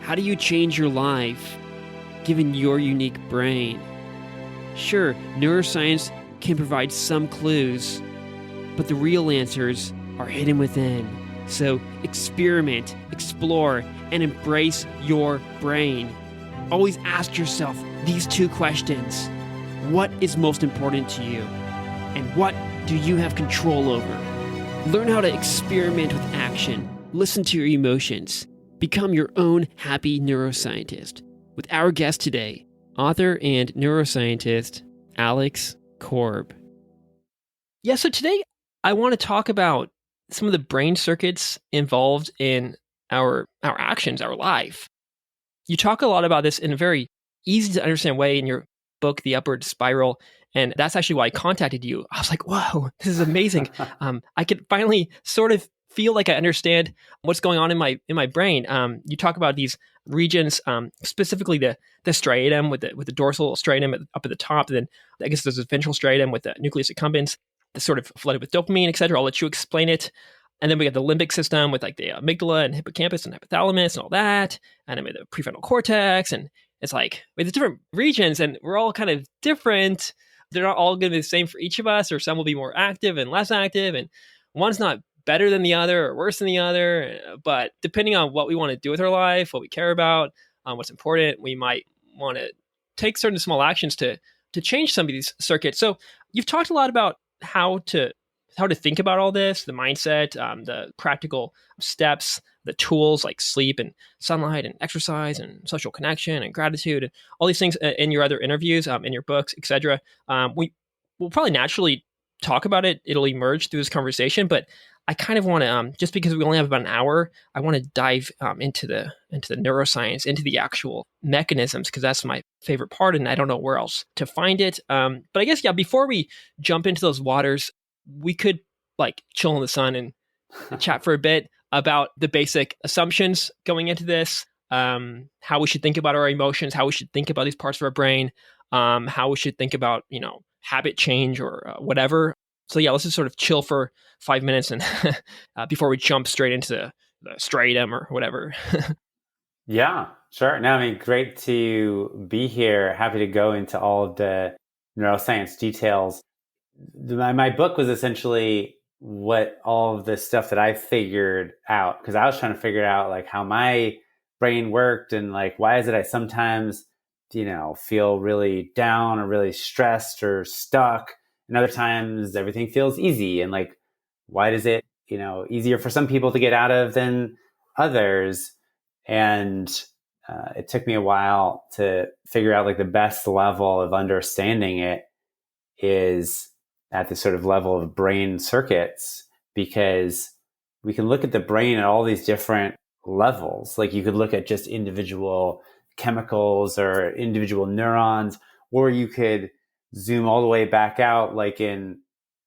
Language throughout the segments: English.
How do you change your life given your unique brain? Sure, neuroscience can provide some clues, but the real answers are hidden within. So experiment, explore, and embrace your brain. Always ask yourself these two questions. What is most important to you? And what do you have control over? Learn how to experiment with action. Listen to your emotions. Become your own happy neuroscientist. With our guest today, author and neuroscientist, Alex Korb. Yeah, so today I want to talk about some of the brain circuits involved in our actions, our life. You talk a lot about this in a very easy to understand way in your book, The Upward Spiral, and that's actually why I contacted you. I was like, whoa, this is amazing. I could finally sort of feel like I understand what's going on in my brain. You talk about these regions, specifically the striatum with the dorsal striatum up at the top. And then I guess there's a ventral striatum with the nucleus accumbens that's sort of flooded with dopamine, et cetera. I'll let you explain it. And then we got the limbic system with like the amygdala and hippocampus and hypothalamus and all that. And then we have the prefrontal cortex. And it's like we have different regions and we're all kind of different. They're not all going to be the same for each of us, or some will be more active and less active. And one's not better than the other or worse than the other. But depending on what we want to do with our life, what we care about, what's important, we might want to take certain small actions to change some of these circuits. So you've talked a lot about how to think about all this, the mindset, the practical steps, the tools like sleep and sunlight and exercise and social connection and gratitude and all these things in your other interviews, in your books, etc. We will probably naturally talk about it. It'll emerge through this conversation, but I kind of want to, just because we only have about an hour, I want to dive into the neuroscience, into the actual mechanisms, because that's my favorite part, and I don't know where else to find it. But I guess, yeah, before we jump into those waters, we could like chill in the sun and chat for a bit about the basic assumptions going into this, how we should think about our emotions, how we should think about these parts of our brain, how we should think about, habit change or whatever. So yeah, let's just sort of chill for 5 minutes and before we jump straight into the striatum or whatever. Yeah, sure. No, I mean, great to be here. Happy to go into all of the neuroscience details. My book was essentially what all of the stuff that I figured out, because I was trying to figure out like how my brain worked and like why is it I sometimes, feel really down or really stressed or stuck, and other times everything feels easy, and like why does it, easier for some people to get out of than others. And it took me a while to figure out like the best level of understanding it is at the sort of level of brain circuits, because we can look at the brain at all these different levels. Like you could look at just individual chemicals or individual neurons, or you could zoom all the way back out, like in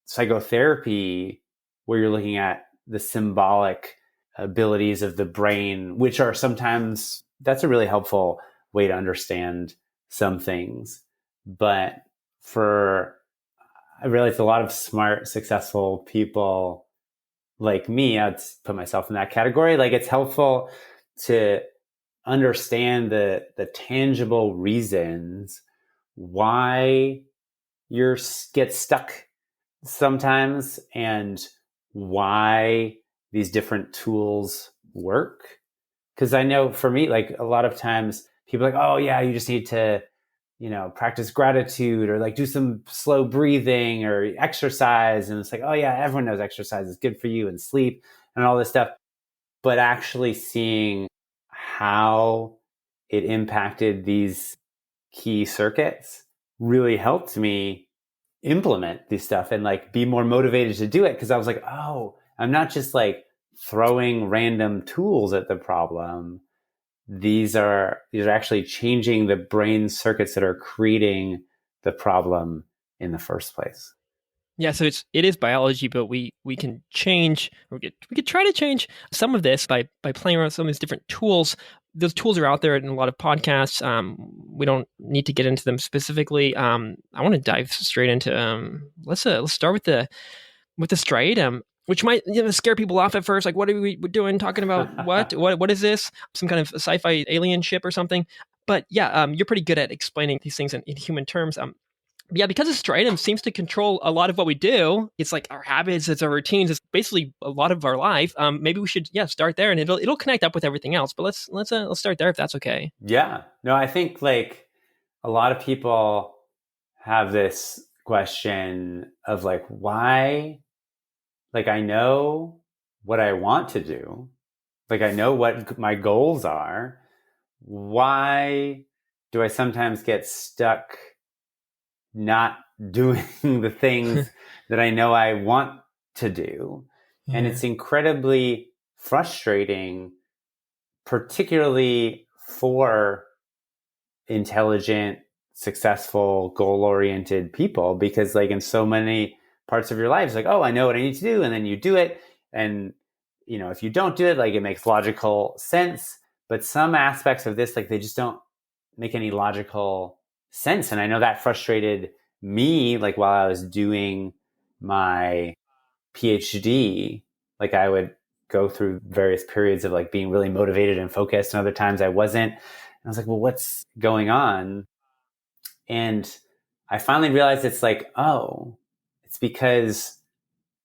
psychotherapy, where you're looking at the symbolic abilities of the brain, which are sometimes, that's a really helpful way to understand some things. But I realized a lot of smart, successful people like me, I'd put myself in that category. Like it's helpful to understand the tangible reasons why you get stuck sometimes and why these different tools work. Because I know for me, like a lot of times people are like, oh yeah, you just need to, practice gratitude or like do some slow breathing or exercise. And it's like, oh yeah, everyone knows exercise is good for you, and sleep and all this stuff. But actually seeing how it impacted these key circuits really helped me implement this stuff and like be more motivated to do it. Because I was like, oh, I'm not just like throwing random tools at the problem. These are actually changing the brain circuits that are creating the problem in the first place. Yeah, so it is biology, but we can change, or we could try to change some of this by playing around with some of these different tools. Those tools are out there in a lot of podcasts. We don't need to get into them specifically. I want to dive straight into let's start with the striatum. which might scare people off at first. Like, what are we doing? Talking about what? What is this? Some kind of sci-fi alien ship or something? But yeah, you're pretty good at explaining these things in human terms. Yeah, because this striatum seems to control a lot of what we do. It's like our habits, it's our routines, it's basically a lot of our life. Maybe we should start there, and it'll connect up with everything else. But let's start there if that's okay. Yeah. No, I think like a lot of people have this question of like, why? Like, I know what I want to do. Like, I know what my goals are. Why do I sometimes get stuck not doing the things that I know I want to do? Yeah. And it's incredibly frustrating, particularly for intelligent, successful, goal-oriented people, because like in so many parts of your lives, like, oh, I know what I need to do, and then you do it, and if you don't do it, like it makes logical sense, but some aspects of this, like they just don't make any logical sense. And I know that frustrated me, like while I was doing my PhD, like I would go through various periods of like being really motivated and focused, and other times I wasn't. And I was like, well, what's going on? And I finally realized it's like, oh, it's because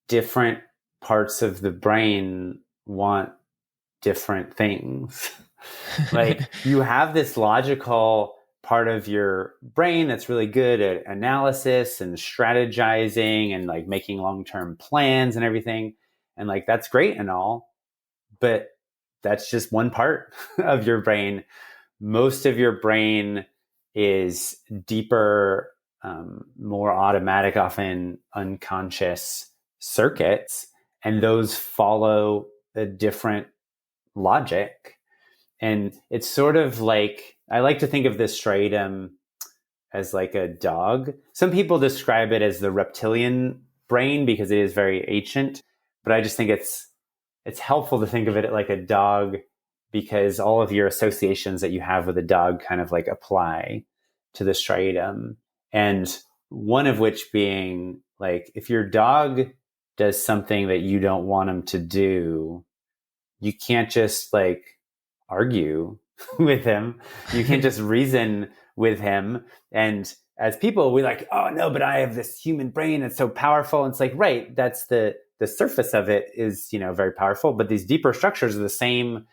different parts of the brain want different things. Like you have this logical part of your brain that's really good at analysis and strategizing and like making long-term plans and everything. And like that's great and all, but that's just one part of your brain. Most of your brain is deeper, more automatic, often unconscious circuits, and those follow a different logic. And it's sort of like, I like to think of this striatum as like a dog. Some people describe it as the reptilian brain because it is very ancient, but I just think it's helpful to think of it like a dog, because all of your associations that you have with a dog kind of like apply to the striatum. And one of which being like, if your dog does something that you don't want him to do, you can't just like argue with him. You can't just reason with him. And as people, we're like, oh no, but I have this human brain that's so powerful. And it's like, right, that's the surface of it is, very powerful, but these deeper structures are the same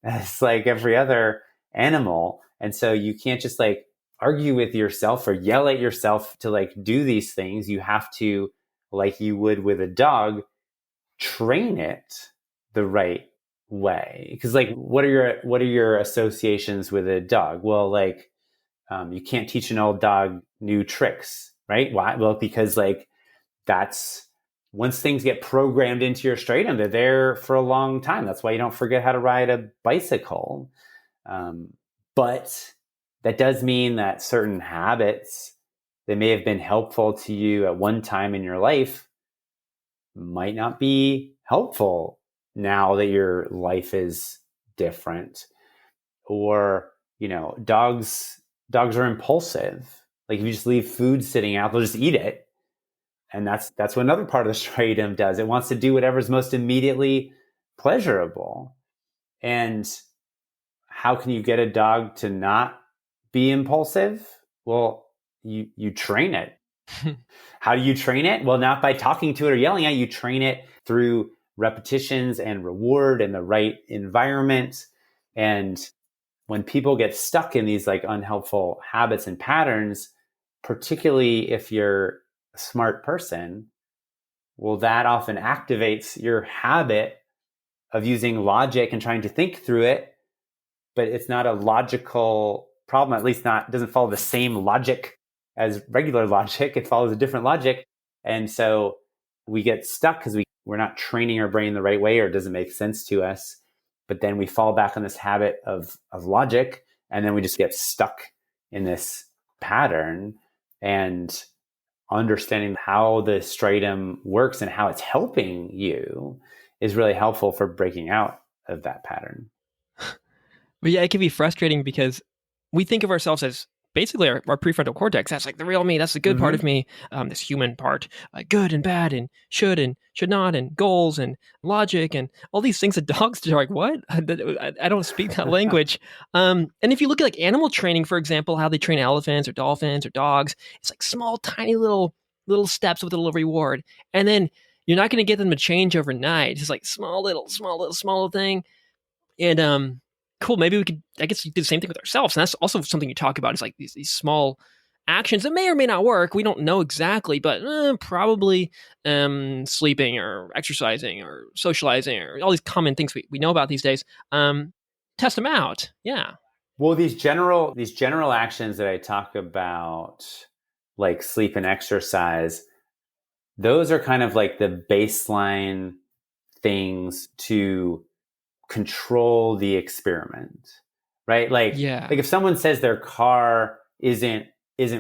as like every other animal. And so you can't just like argue with yourself or yell at yourself to like do these things. You have to, like you would with a dog, train it the right way. Because like what are your associations with a dog? Well, like you can't teach an old dog new tricks, right? Why? Well, because like that's, once things get programmed into your striatum, they're there for a long time. That's why you don't forget how to ride a bicycle. But that does mean that certain habits that may have been helpful to you at one time in your life might not be helpful now that your life is different. Or, dogs are impulsive. Like if you just leave food sitting out, they'll just eat it. And that's what another part of the striatum does. It wants to do whatever's most immediately pleasurable. And how can you get a dog to not be impulsive? Well, you train it. How do you train it? Well, not by talking to it or yelling at it. You train it through repetitions and reward and the right environment. And when people get stuck in these like unhelpful habits and patterns, particularly if you're a smart person, well, that often activates your habit of using logic and trying to think through it. But it's not a logical problem, at least not, doesn't follow the same logic as regular logic. It follows a different logic. And so we get stuck because we're not training our brain the right way, or it doesn't make sense to us. But then we fall back on this habit of logic, and then we just get stuck in this pattern. And understanding how the striatum works and how it's helping you is really helpful for breaking out of that pattern. But yeah, it can be frustrating because we think of ourselves as basically our prefrontal cortex. That's like the real me. That's the good part of Mm-hmm. me. This human part, good and bad, and should not, and goals and logic, and all these things that dogs are like, what? I don't speak that language. And if you look at like animal training, for example, how they train elephants or dolphins or dogs, it's like small, tiny little steps with a little reward, and then you're not going to get them to change overnight. It's like small little thing. And cool. Maybe we could. I guess you do the same thing with ourselves, and that's also something you talk about. Is like these small actions that may or may not work. We don't know exactly, but probably sleeping or exercising or socializing or all these common things we know about these days. Test them out. Yeah. Well, these general actions that I talk about, like sleep and exercise, those are kind of like the baseline things to control the experiment, right? Yeah. Like if someone says their car isn't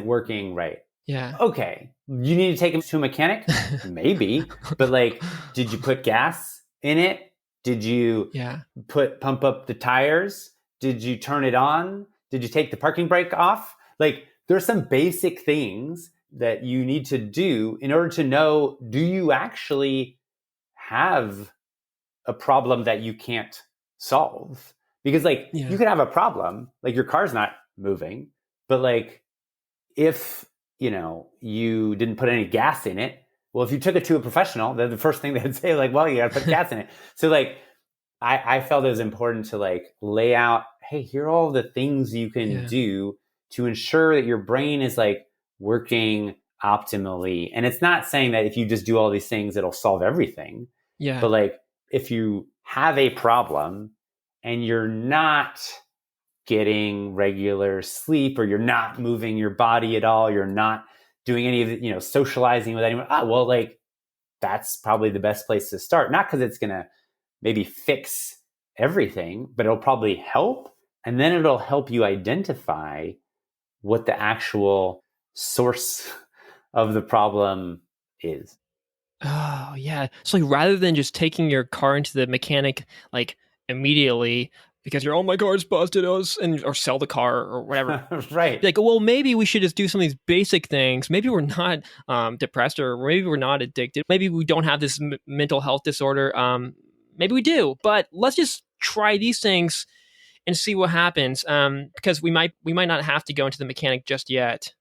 working right, Yeah. okay, you need to take them to a mechanic, maybe, but like, did you put gas in it? Did you Yeah. pump up the tires? Did you turn it on? Did you take the parking brake off? Like, there's some basic things that you need to do in order to know, do you actually have a problem that you can't solve? Because like you Yeah. could have a problem, like your car's not moving, but like if you didn't put any gas in it, well, if you took it to a professional, then the first thing they'd say, like, well, you gotta put gas in it. So like I felt it was important to like lay out, hey, here are all the things you can Yeah. do to ensure that your brain is like working optimally. And it's not saying that if you just do all these things, it'll solve everything. Yeah. But like if you have a problem and you're not getting regular sleep, or you're not moving your body at all, you're not doing any of the, socializing with anyone, well, like that's probably the best place to start. Not because it's going to maybe fix everything, but it'll probably help. And then it'll help you identify what the actual source of the problem is. Oh, yeah. So like, rather than just taking your car into the mechanic like immediately because you're, oh, my car's busted us, and or sell the car or whatever. Right. Be like, well, maybe we should just do some of these basic things. Maybe we're not depressed, or maybe we're not addicted. Maybe we don't have this mental health disorder. Maybe we do, but let's just try these things and see what happens. Because we might not have to go into the mechanic just yet.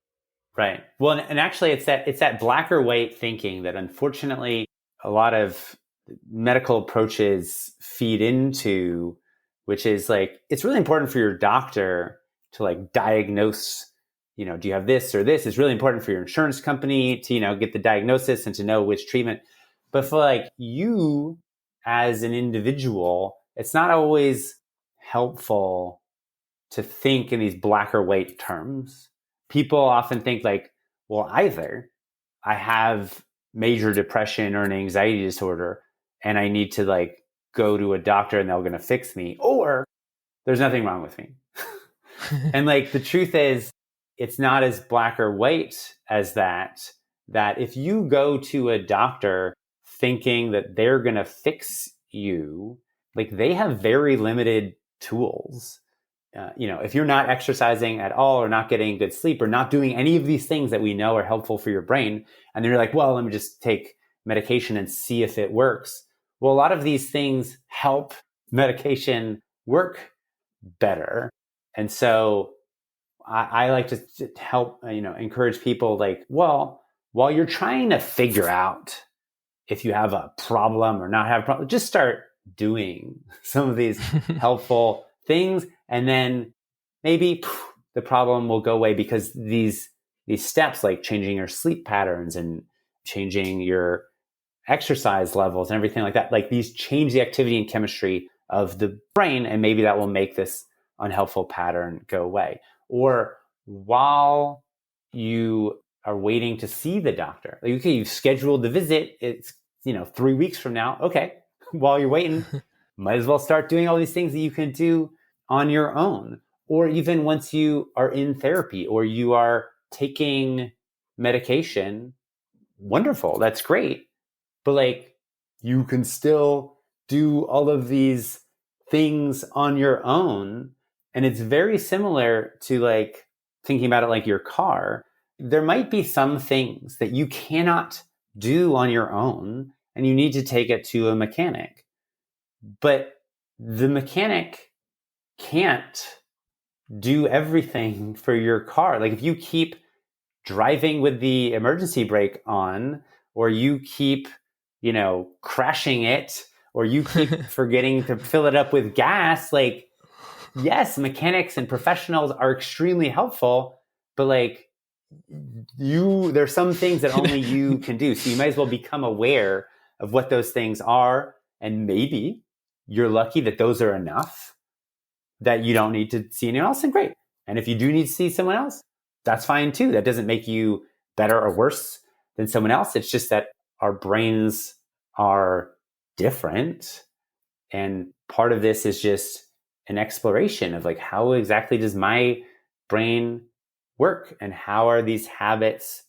Right. Well, and actually it's that black or white thinking that unfortunately a lot of medical approaches feed into, which is like, it's really important for your doctor to like diagnose, do you have this or this? It's really important for your insurance company to, get the diagnosis and to know which treatment. But for like you as an individual, it's not always helpful to think in these black or white terms. People often think like, well, either I have major depression or an anxiety disorder and I need to like go to a doctor and they're going to fix me, or there's nothing wrong with me. And like the truth is, it's not as black or white as that if you go to a doctor thinking that they're going to fix you, like they have very limited tools. If you're not exercising at all, or not getting good sleep, or not doing any of these things that we know are helpful for your brain, and then you're like, well, let me just take medication and see if it works. Well, a lot of these things help medication work better. And so I like to help, encourage people like, well, while you're trying to figure out if you have a problem or not have a problem, just start doing some of these helpful things. And then maybe the problem will go away, because these steps, like changing your sleep patterns and changing your exercise levels and everything like that, like these change the activity and chemistry of the brain, and maybe that will make this unhelpful pattern go away. Or while you are waiting to see the doctor, like, okay, you've scheduled the visit, it's 3 weeks from now, okay, while you're waiting, might as well start doing all these things that you can do on your own. Or even once you are in therapy or you are taking medication, wonderful, that's great. But like, you can still do all of these things on your own. And it's very similar to like thinking about it like your car, there might be some things that you cannot do on your own and you need to take it to a mechanic. But the mechanic can't do everything for your car. Like if you keep driving with the emergency brake on, or you keep, crashing it, or you keep forgetting to fill it up with gas, like, yes, mechanics and professionals are extremely helpful, but like there's some things that only you can do. So you might as well become aware of what those things are. And maybe you're lucky that those are enough that you don't need to see anyone else, and great. And if you do need to see someone else, that's fine too. That doesn't make you better or worse than someone else. It's just that our brains are different. And part of this is just an exploration of like, how exactly does my brain work? And how are these habits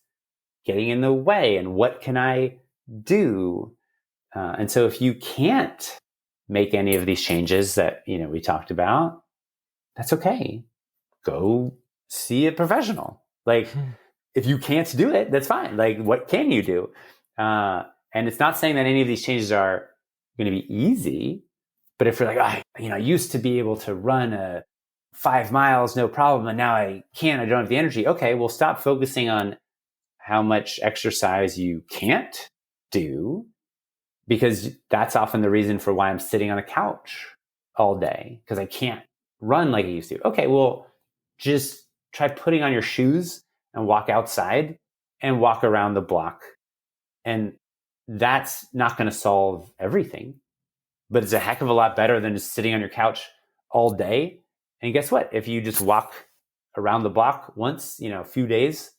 getting in the way? And what can I do? And so if you can't make any of these changes that, we talked about, that's okay. Go see a professional. Like, if you can't do it, that's fine. Like, what can you do? And it's not saying that any of these changes are going to be easy, but if you're like, I used to be able to run 5 miles, no problem, and now I can't, I don't have the energy. Okay, well, stop focusing on how much exercise you can't do, because that's often the reason for why I'm sitting on a couch all day, because I can't run like I used to. Okay, well, just try putting on your shoes and walk outside and walk around the block. And that's not going to solve everything, but it's a heck of a lot better than just sitting on your couch all day. And guess what? If you just walk around the block once, a few days,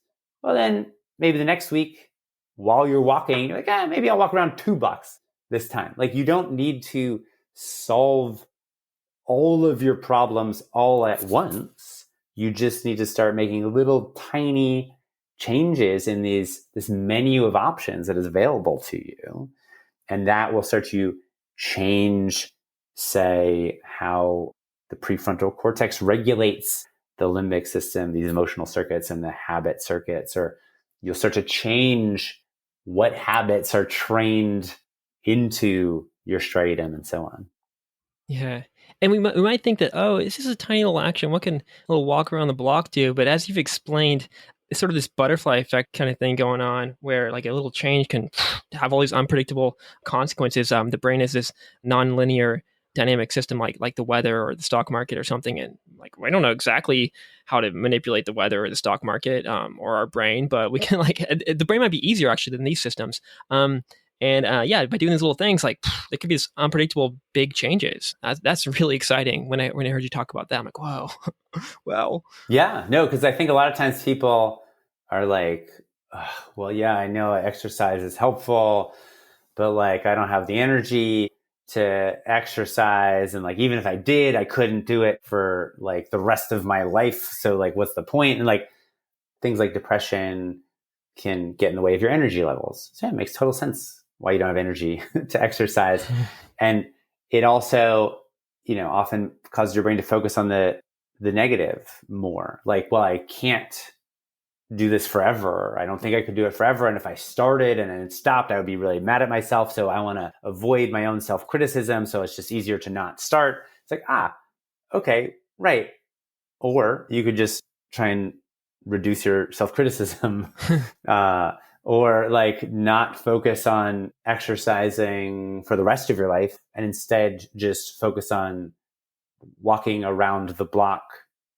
well, then maybe the next week while you're walking, you're like, maybe I'll walk around 2 blocks this time. Like, you don't need to solve all of your problems all at once. You just need to start making little tiny changes in this menu of options that is available to you. And that will start to change, say, how the prefrontal cortex regulates the limbic system, these emotional circuits and the habit circuits, or you'll start to change what habits are trained into your striatum and so on. Yeah. And we might think that, it's just a tiny little action. What can a little walk around the block do? But as you've explained, it's sort of this butterfly effect kind of thing going on, where like a little change can have all these unpredictable consequences. The brain is this nonlinear dynamic system, like the weather or the stock market or something. And like, I don't know exactly how to manipulate the weather or the stock market or our brain, but we can the brain might be easier actually than these systems. By doing these little things, like there could be this unpredictable big changes. That's really exciting. When I heard you talk about that, I'm like, whoa, well, yeah, no, because I think a lot of times people are like, well, yeah, I know exercise is helpful, but like I don't have the energy to exercise, and like even if I did, I couldn't do it for like the rest of my life. So like, what's the point? And like things like depression can get in the way of your energy levels. So yeah, it makes total sense why you don't have energy to exercise. And it also, often causes your brain to focus on the negative more. Like, well, I can't do this forever. I don't think I could do it forever. And if I started and then it stopped, I would be really mad at myself. So I want to avoid my own self-criticism. So it's just easier to not start. It's like, okay, right. Or you could just try and reduce your self-criticism, or like not focus on exercising for the rest of your life, and instead just focus on walking around the block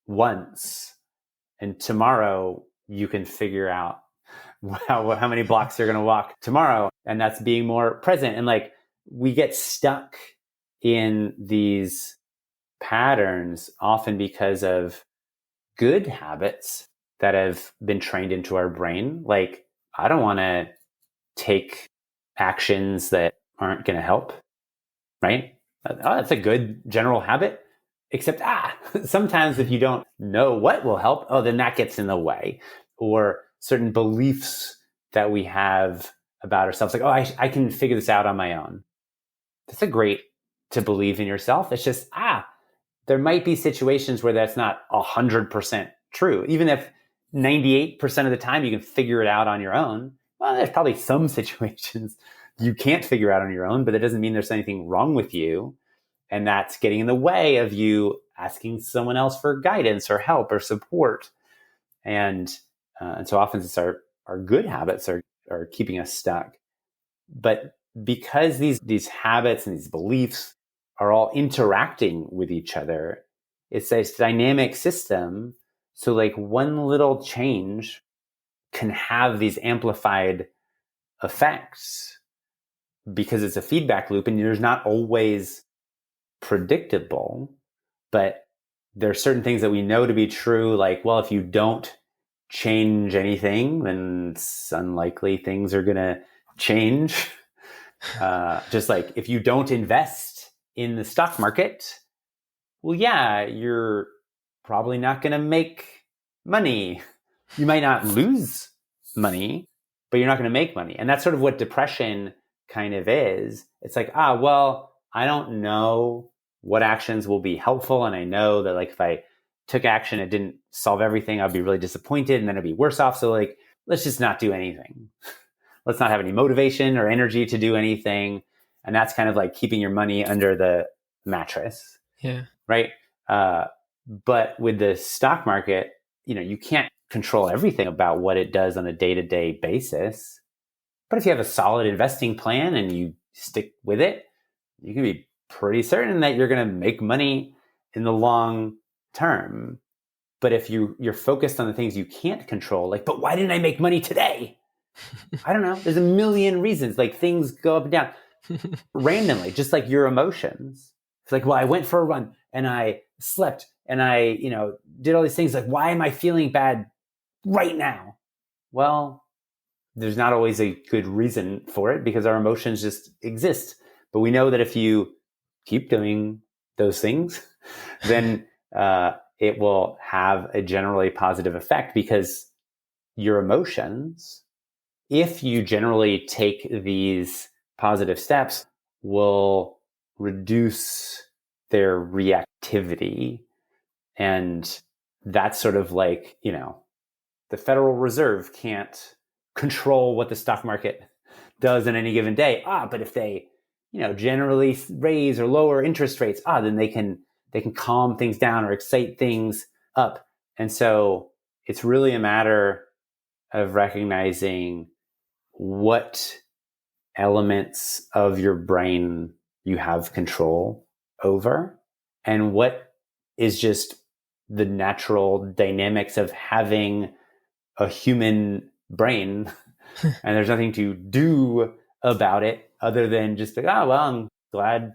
once. And tomorrow you can figure out how many blocks you're going to walk tomorrow. And that's being more present. And like, we get stuck in these patterns often because of good habits that have been trained into our brain. Like, I don't want to take actions that aren't going to help, right? That's a good general habit. Except, sometimes if you don't know what will help, then that gets in the way. Or certain beliefs that we have about ourselves, like, I can figure this out on my own. That's a great to believe in yourself. It's just, there might be situations where that's not 100% true. Even if 98% of the time you can figure it out on your own, well, there's probably some situations you can't figure out on your own, but that doesn't mean there's anything wrong with you. And that's getting in the way of you asking someone else for guidance or help or support. And so often it's our good habits are keeping us stuck. But because these habits and these beliefs are all interacting with each other, it's this dynamic system. So like one little change can have these amplified effects because it's a feedback loop and there's not always predictable, but there are certain things that we know to be true. Like, well, if you don't change anything, then it's unlikely things are going to change. Just like if you don't invest in the stock market, well, yeah, you're probably not going to make money. You might not lose money, but you're not going to make money. And that's sort of what depression kind of is. It's like, well, I don't know what actions will be helpful. And I know that like if I took action, it didn't solve everything, I'd be really disappointed and then I'd be worse off. So like, let's just not do anything. Let's not have any motivation or energy to do anything. And that's kind of like keeping your money under the mattress. Yeah. Right. But with the stock market, you can't control everything about what it does on a day-to-day basis. But if you have a solid investing plan and you stick with it, you can be pretty certain that you're going to make money in the long term. But if you're focused on the things you can't control, like, but why didn't I make money today? I don't know. There's a million reasons. Like things go up and down randomly, just like your emotions. It's like, well, I went for a run and I slept and I, did all these things. Like, why am I feeling bad right now? Well, there's not always a good reason for it because our emotions just exist. But we know that if you keep doing those things, then it will have a generally positive effect because your emotions, if you generally take these positive steps, will reduce their reactivity. And that's sort of like, the Federal Reserve can't control what the stock market does in any given day. But if they, generally raise or lower interest rates, then they can calm things down or excite things up. And so it's really a matter of recognizing what elements of your brain you have control over and what is just the natural dynamics of having a human brain. And there's nothing to do about it other than just like, well, I'm glad,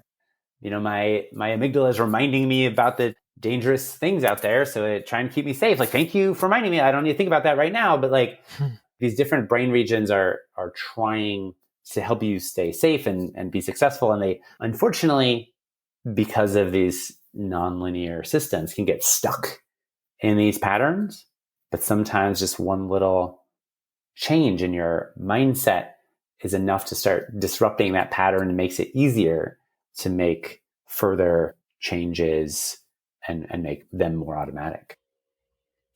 my amygdala is reminding me about the dangerous things out there. So it try and keep me safe. Like, thank you for reminding me. I don't need to think about that right now. But like these different brain regions are trying to help you stay safe and be successful. And they, unfortunately, because of these nonlinear systems, can get stuck in these patterns. But sometimes just one little change in your mindset is enough to start disrupting that pattern and makes it easier to make further changes and make them more automatic.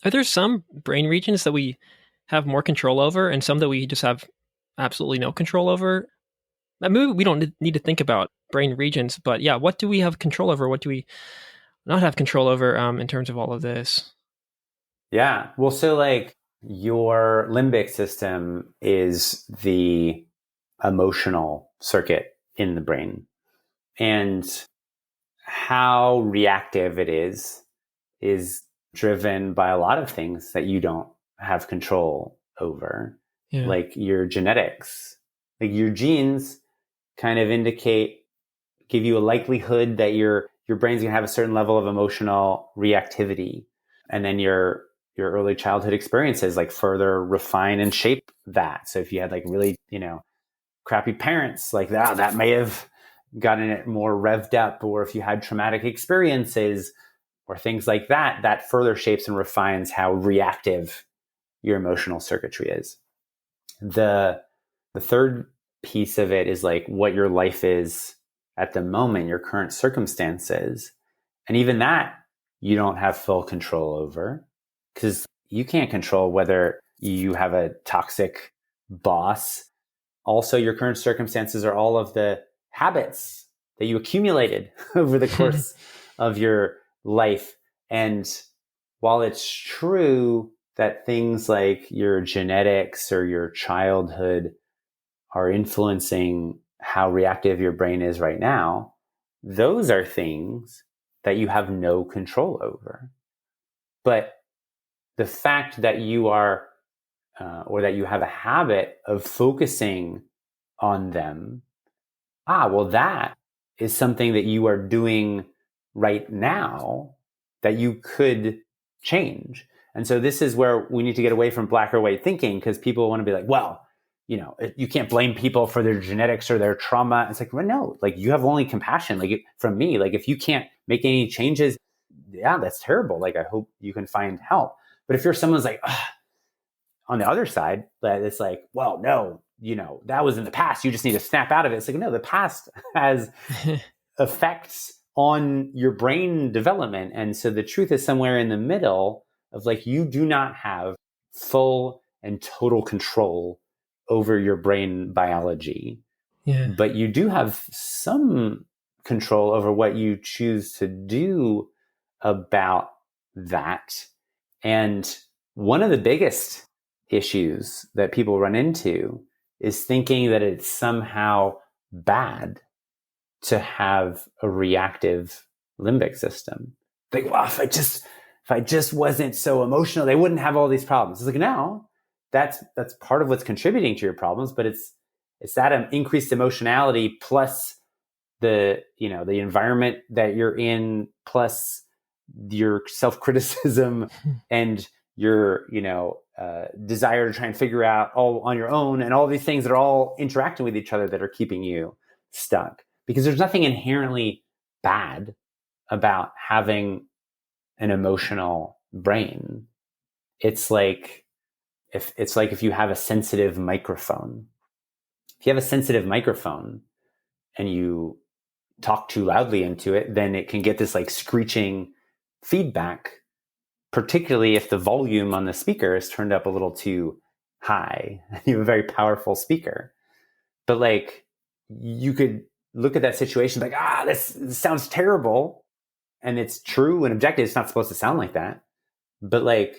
Are there some brain regions that we have more control over and some that we just have absolutely no control over? Maybe we don't need to think about brain regions, but yeah, what do we have control over? What do we not have control over in terms of all of this? Yeah. Well, so like your limbic system is the emotional circuit in the brain. And how reactive it is driven by a lot of things that you don't have control over, like your genetics. Like your genes kind of give you a likelihood that your brain's going to have a certain level of emotional reactivity. And then your early childhood experiences like further refine and shape that. So if you had like really, crappy parents like that may have gotten it more revved up. Or if you had traumatic experiences or things like that, that further shapes and refines how reactive your emotional circuitry is. The third piece of it is like what your life is at the moment, your current circumstances. And even that you don't have full control over. because you can't control whether you have a toxic boss. Also, your current circumstances are all of the habits that you accumulated over the course of your life. And while it's true that things like your genetics or your childhood are influencing how reactive your brain is right now, those are things that you have no control over. But the fact that you are, or that you have a habit of focusing on them, well, that is something that you are doing right now that you could change. And so this is where we need to get away from black or white thinking, because people want to be like, well, you can't blame people for their genetics or their trauma. It's like, well, no, like you have only compassion. Like from me, like if you can't make any changes, yeah, that's terrible. Like I hope you can find help. But if you're someone's like, on the other side, that it's like, well, no, that was in the past. You just need to snap out of it. It's like, no, the past has effects on your brain development. And so the truth is somewhere in the middle of like, you do not have full and total control over your brain biology. Yeah. But you do have some control over what you choose to do about that. And one of the biggest issues that people run into is thinking that it's somehow bad to have a reactive limbic system. Like, well, if I just wasn't so emotional, they wouldn't have all these problems. It's like, no, that's part of what's contributing to your problems, but it's that increased emotionality plus the environment that you're in, plus your self-criticism and your desire to try and figure out all on your own, and all these things that are all interacting with each other that are keeping you stuck. Because there's nothing inherently bad about having an emotional brain. It's like if you have a sensitive microphone. If you have a sensitive microphone and you talk too loudly into it, then it can get this like screeching feedback, particularly if the volume on the speaker is turned up a little too high. You have a very powerful speaker. But like, you could look at that situation like, this sounds terrible. And it's true and objective. It's not supposed to sound like that. But like,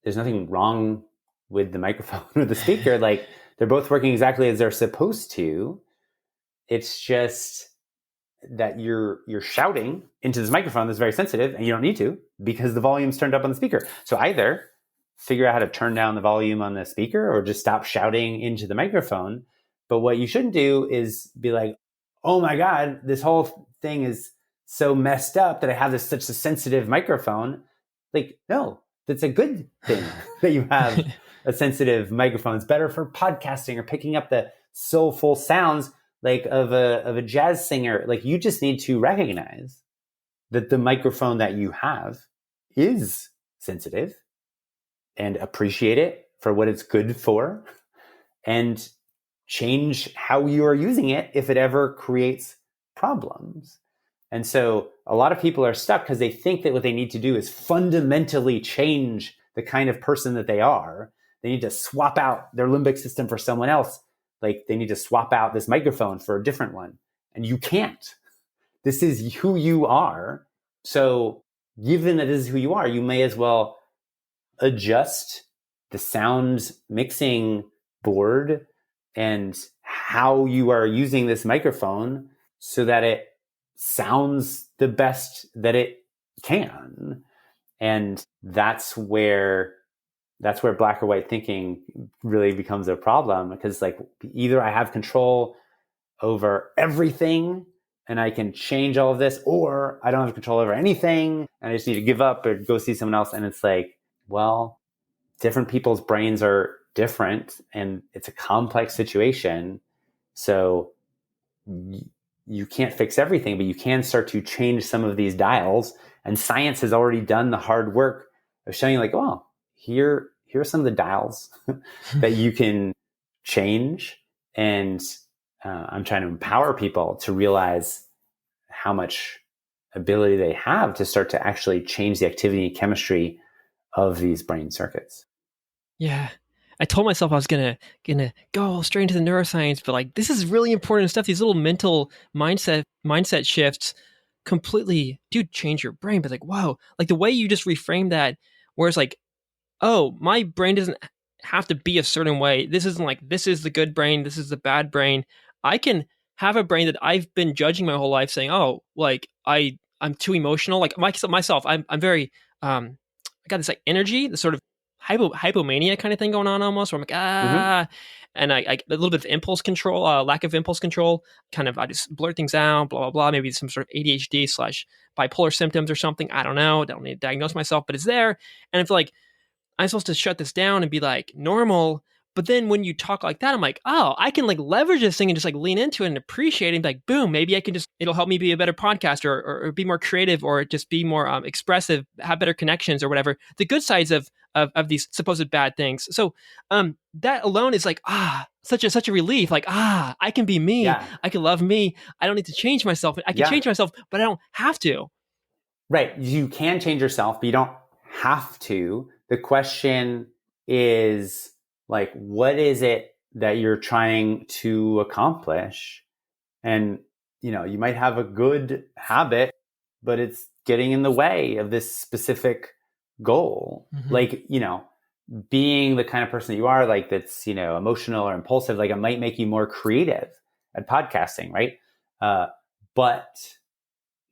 there's nothing wrong with the microphone or the speaker. Like, they're both working exactly as they're supposed to. It's just that you're shouting into this microphone that's very sensitive, and you don't need to, because the volume's turned up on the speaker. So either figure out how to turn down the volume on the speaker, or just stop shouting into the microphone. But what you shouldn't do is be like, oh my God, this whole thing is so messed up that I have such a sensitive microphone. Like, no, that's a good thing that you have a sensitive microphone. It's better for podcasting or picking up the soulful sounds like of a jazz singer. Like, you just need to recognize that the microphone that you have is sensitive, and appreciate it for what it's good for, and change how you are using it if it ever creates problems. And so a lot of people are stuck because they think that what they need to do is fundamentally change the kind of person that they are. They need to swap out their limbic system for someone else. Like, they need to swap out this microphone for a different one. And you can't. This is who you are. So given that this is who you are, you may as well adjust the sound mixing board and how you are using this microphone so that it sounds the best that it can. And that's where black or white thinking really becomes a problem, because like, either I have control over everything and I can change all of this, or I don't have control over anything and I just need to give up or go see someone else. And it's like, well, different people's brains are different and it's a complex situation. So you can't fix everything, but you can start to change some of these dials. And science has already done the hard work of showing you, like, well, here are some of the dials that you can change. And I'm trying to empower people to realize how much ability they have to start to actually change the activity and chemistry of these brain circuits. Yeah. I told myself I was gonna go straight into the neuroscience, but like this is really important stuff. These little mental mindset shifts completely do change your brain. But like, whoa, like the way you just reframe that, whereas like, oh, my brain doesn't have to be a certain way. This isn't like this is the good brain, this is the bad brain. I can have a brain that I've been judging my whole life, saying, oh, like I'm too emotional. Like myself, I'm very I got this like energy, this sort of hypomania kind of thing going on almost. Where I'm like Mm-hmm. and I a little bit of impulse control, lack of impulse control. Kind of I just blurt things out, blah blah blah. Maybe some sort of ADHD slash bipolar symptoms or something. I don't know. Don't need to diagnose myself, but it's there. And it's like I'm supposed to shut this down and be like normal. But then when you talk like that, I'm like, oh, I can like leverage this thing and just like lean into it and appreciate it. And be like, boom, maybe I can just, it'll help me be a better podcaster or be more creative or just be more expressive, have better connections or whatever. The good sides of these supposed bad things. So that alone is like, such a relief. Like, I can be me. Yeah. I can love me. I don't need to change myself. I can change myself, but I don't have to. Right. You can change yourself, but you don't have to. The question is like, what is it that you're trying to accomplish? And, you might have a good habit, but it's getting in the way of this specific goal. Mhm. Like, being the kind of person that you are, like that's, emotional or impulsive, like it might make you more creative at podcasting, right? But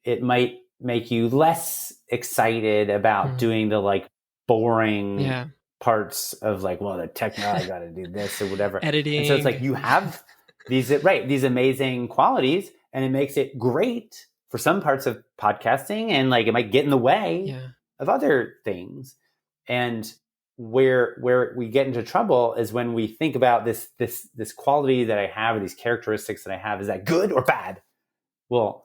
it might make you less excited about doing the like boring parts of like, well, the technology, I got to do this or whatever. Editing. And so it's like you have these amazing qualities, and it makes it great for some parts of podcasting, and like it might get in the way of other things. And where we get into trouble is when we think about this quality that I have, or these characteristics that I have, is that good or bad? Well,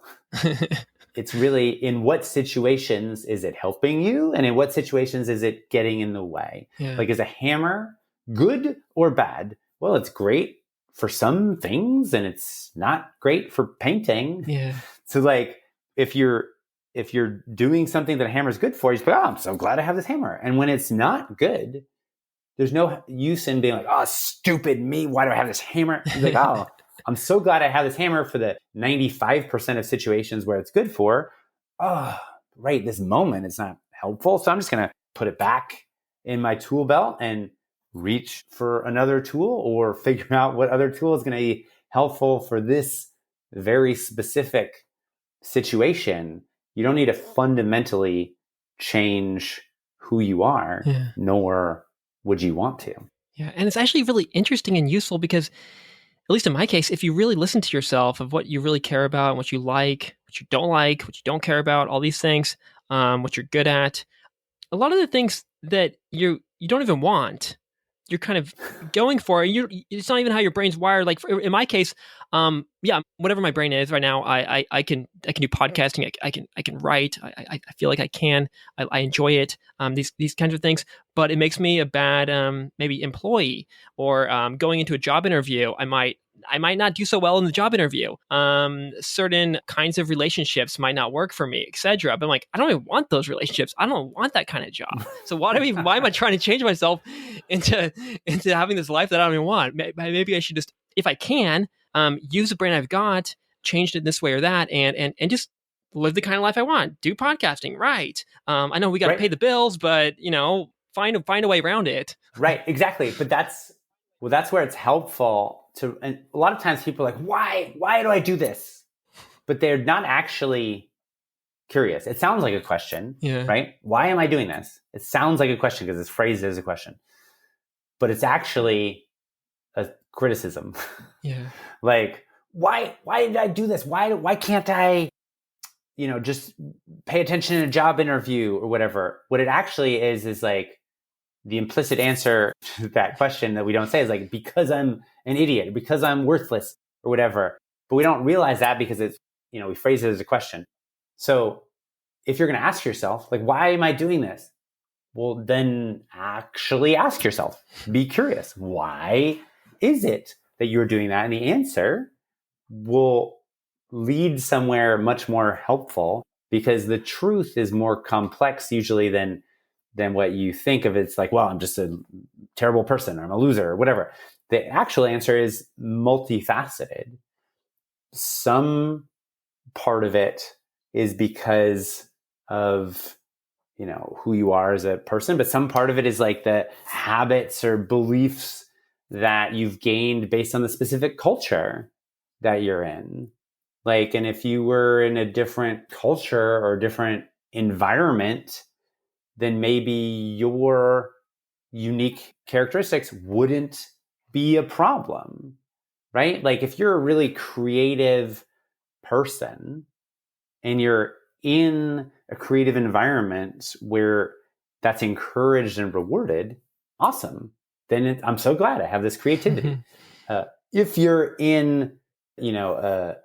it's really in what situations is it helping you, and in what situations is it getting in the way? Like, is a hammer good or bad? Well, it's great for some things, and it's not great for painting. So like, if you're doing something that a hammer is good for, you say, oh, I'm so glad I have this hammer. And when it's not good, there's no use in being like, oh, stupid me, why do I have this hammer? It's like, oh, I'm so glad I have this hammer for the 95% of situations where it's good for. Oh, right, this moment is not helpful. So I'm just going to put it back in my tool belt and reach for another tool, or figure out what other tool is going to be helpful for this very specific situation. You don't need to fundamentally change who you are, nor would you want to. Yeah, and it's actually really interesting and useful because, at least in my case, if you really listen to yourself of what you really care about, and what you like, what you don't care about, all these things, what you're good at, a lot of the things that you don't even want, you're kind of going for. It's not even how your brain's wired. Like in my case, whatever my brain is right now, I can do podcasting. I can write. I feel like I can. I enjoy it. These kinds of things. But it makes me a bad maybe employee, or going into a job interview, I might not do so well in the job interview. Certain kinds of relationships might not work for me, etc. But I'm like, I don't even want those relationships. I don't want that kind of job. So why am I trying to change myself into having this life that I don't even want? Maybe I should just, if I can, use the brain I've got, change it in this way or that, and just live the kind of life I want. Do podcasting, right? I know we got to pay the bills, but find a way around it. Right, exactly. But that's where it's helpful to. And a lot of times people are like, why do I do this? But they're not actually curious. It sounds like a question, right? Why am I doing this? It sounds like a question because it's phrased as a question, but it's actually a criticism. Like, why did I do this? Why can't I, just pay attention in a job interview or whatever? What it actually is like, the implicit answer to that question that we don't say is like, because I'm an idiot, because I'm worthless or whatever. But we don't realize that because it's, we phrase it as a question. So if you're going to ask yourself, like, why am I doing this? Well, then actually ask yourself, be curious. Why is it that you're doing that? And the answer will lead somewhere much more helpful, because the truth is more complex usually than than what you think of. It's like, well, I'm just a terrible person, or I'm a loser, or whatever. The actual answer is multifaceted. Some part of it is because of, who you are as a person, but some part of it is like the habits or beliefs that you've gained based on the specific culture that you're in. Like, and if you were in a different culture or different environment, then maybe your unique characteristics wouldn't be a problem, right? Like if you're a really creative person and you're in a creative environment where that's encouraged and rewarded, awesome. Then I'm so glad I have this creativity. If you're in, a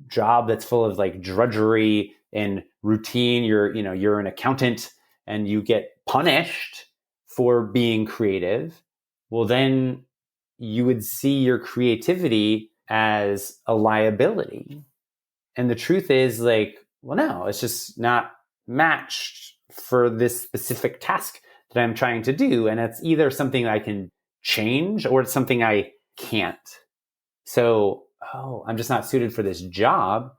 job that's full of like drudgery and routine, you're an accountant and you get punished for being creative, well, then you would see your creativity as a liability. And the truth is like, well, no, it's just not matched for this specific task that I'm trying to do. And it's either something I can change or it's something I can't. So, I'm just not suited for this job.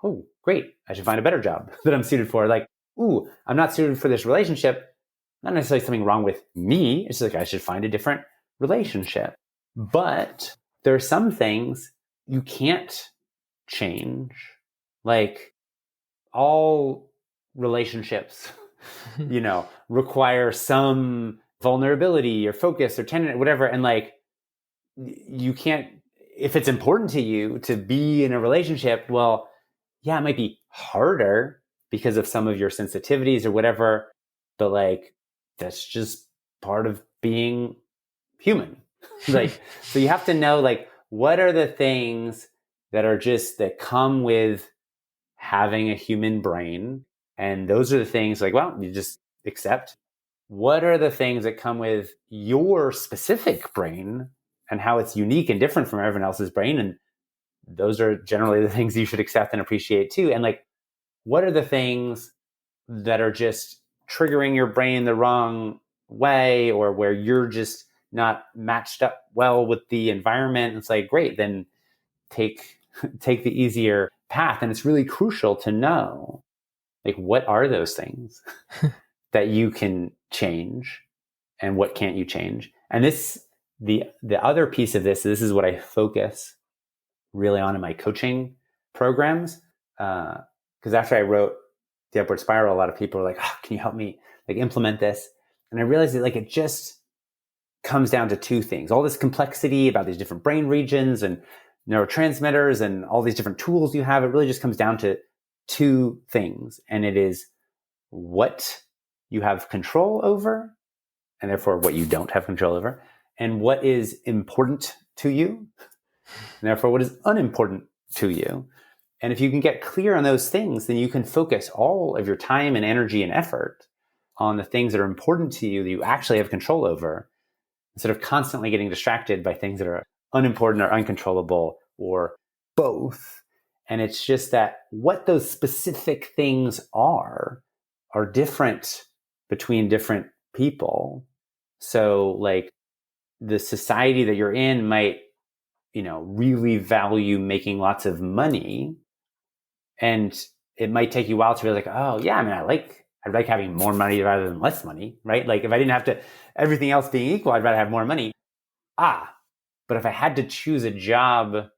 Oh, great. I should find a better job that I'm suited for. Like, I'm not suited for this relationship. Not necessarily something wrong with me. It's just like I should find a different relationship. But there are some things you can't change. Like all relationships, require some vulnerability or focus or tenderness, whatever. And like, you can't, if it's important to you to be in a relationship, well, yeah, it might be harder because of some of your sensitivities or whatever, but like, that's just part of being human. Like, so you have to know, like, what are the things that come with having a human brain? And those are the things like, well, you just accept. What are the things that come with your specific brain and how it's unique and different from everyone else's brain? And those are generally the things you should accept and appreciate too. And like, what are the things that are just triggering your brain the wrong way, or where you're just not matched up well with the environment? It's like, great, then take the easier path. And it's really crucial to know, like, what are those things that you can change and what can't you change? And the other piece of this is what I focus really on in my coaching programs. Because after I wrote The Upward Spiral, a lot of people were like, can you help me like implement this? And I realized that like it just comes down to two things. All this complexity about these different brain regions and neurotransmitters and all these different tools you have, it really just comes down to two things. And it is what you have control over, and therefore what you don't have control over, and what is important to you, and therefore what is unimportant to you. And if you can get clear on those things, then you can focus all of your time and energy and effort on the things that are important to you that you actually have control over, instead of constantly getting distracted by things that are unimportant or uncontrollable or both. And it's just that what those specific things are different between different people. So like the society that you're in might, really value making lots of money. And it might take you a while to be like, oh yeah, I mean, I'd like having more money rather than less money, right? Like if I didn't have to, everything else being equal, I'd rather have more money. But if I had to choose a job